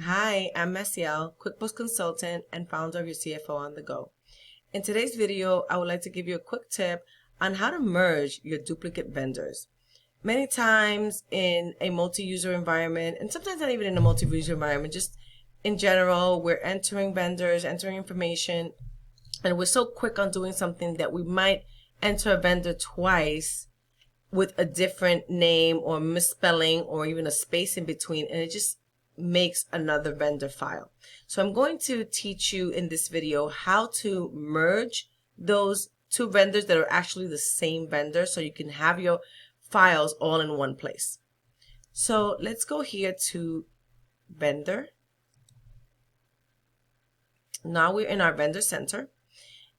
Hi, I'm Maciel, QuickBooks consultant and founder of your CFO on the go. In today's video, I would like to give you a quick tip on how to merge your duplicate vendors. Many times in a multi-user environment, and sometimes not even in a multi-user environment, just in general, we're entering vendors, entering information, and we're so quick on doing something that we might enter a vendor twice with a different name or misspelling or even a space in between, and it just makes another vendor file. So I'm going to teach you in this video how to merge those two vendors that are actually the same vendor so you can have your files all in one place. So let's go here to vendor. Now we're in our vendor center,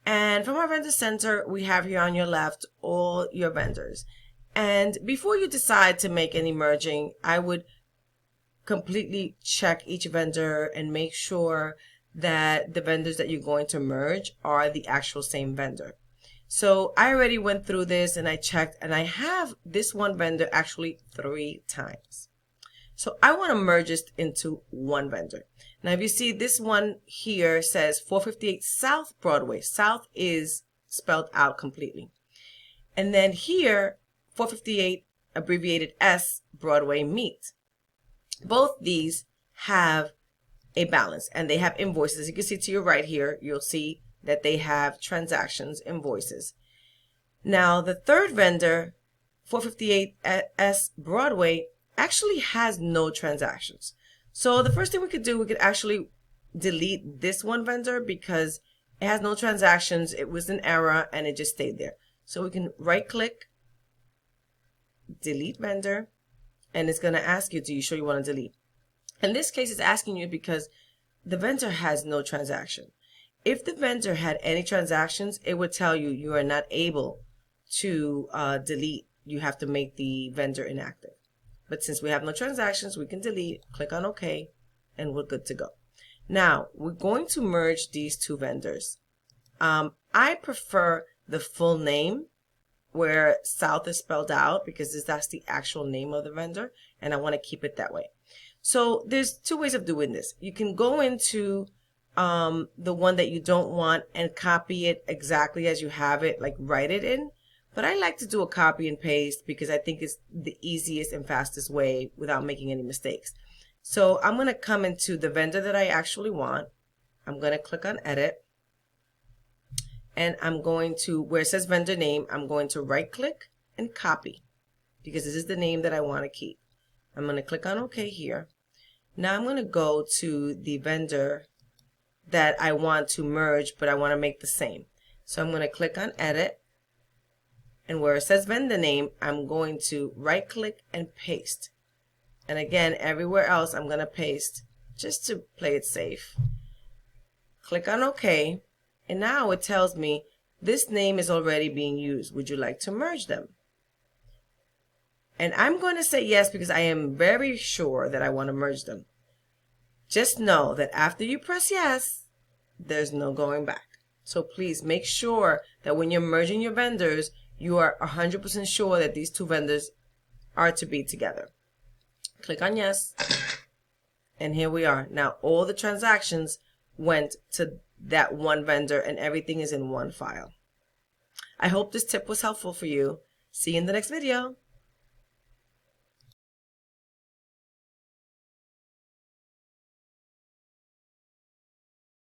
and from our vendor center we have here on your left all your vendors. And before you decide to make any merging, I would completely check each vendor and make sure that the vendors that you're going to merge are the actual same vendor. So I already went through this and I checked, and I have this one vendor actually 3 times. So I want to merge this into one vendor. Now if you see, this one here says 458 South Broadway. South is spelled out completely. And then here 458 abbreviated S Broadway Meet. Both these have a balance and they have invoices. As you can see to your right here, you'll see that they have transactions, invoices. Now the third vendor, 458 S Broadway, actually has no transactions. So the first thing we could do, we could actually delete this one vendor because it has no transactions. It was an error and it just stayed there. So we can right click, delete vendor, and it's going to ask you, do you sure you want to delete? In this case, it's asking you because the vendor has no transaction. If the vendor had any transactions, it would tell you you are not able to delete. You have to make the vendor inactive. But since we have no transactions, we can delete, click on OK, and we're good to go. Now, we're going to merge these two vendors. I prefer the full name where South is spelled out because that's the actual name of the vendor, and I want to keep it that way. So there's 2 ways of doing this. You can go into the one that you don't want and copy it exactly as you have it, like write it in. But I like to do a copy and paste because I think it's the easiest and fastest way without making any mistakes. So I'm going to come into the vendor that I actually want. I'm going to click on edit. And I'm going to, where it says vendor name, I'm going to right click and copy because this is the name that I want to keep. I'm going to click on OK here. Now I'm going to go to the vendor that I want to merge, but I want to make the same. So I'm going to click on edit, and where it says vendor name, I'm going to right click and paste. And again, everywhere else I'm going to paste just to play it safe. Click on OK. And now it tells me this name is already being used. Would you like to merge them? And I'm going to say yes because I am very sure that I want to merge them. Just know that after you press yes, there's no going back. So please make sure that when you're merging your vendors, you are 100% sure that these two vendors are to be together. Click on yes. And here we are. Now all the transactions went to that one vendor and everything is in one file. I hope this tip was helpful for you. See you in the next video.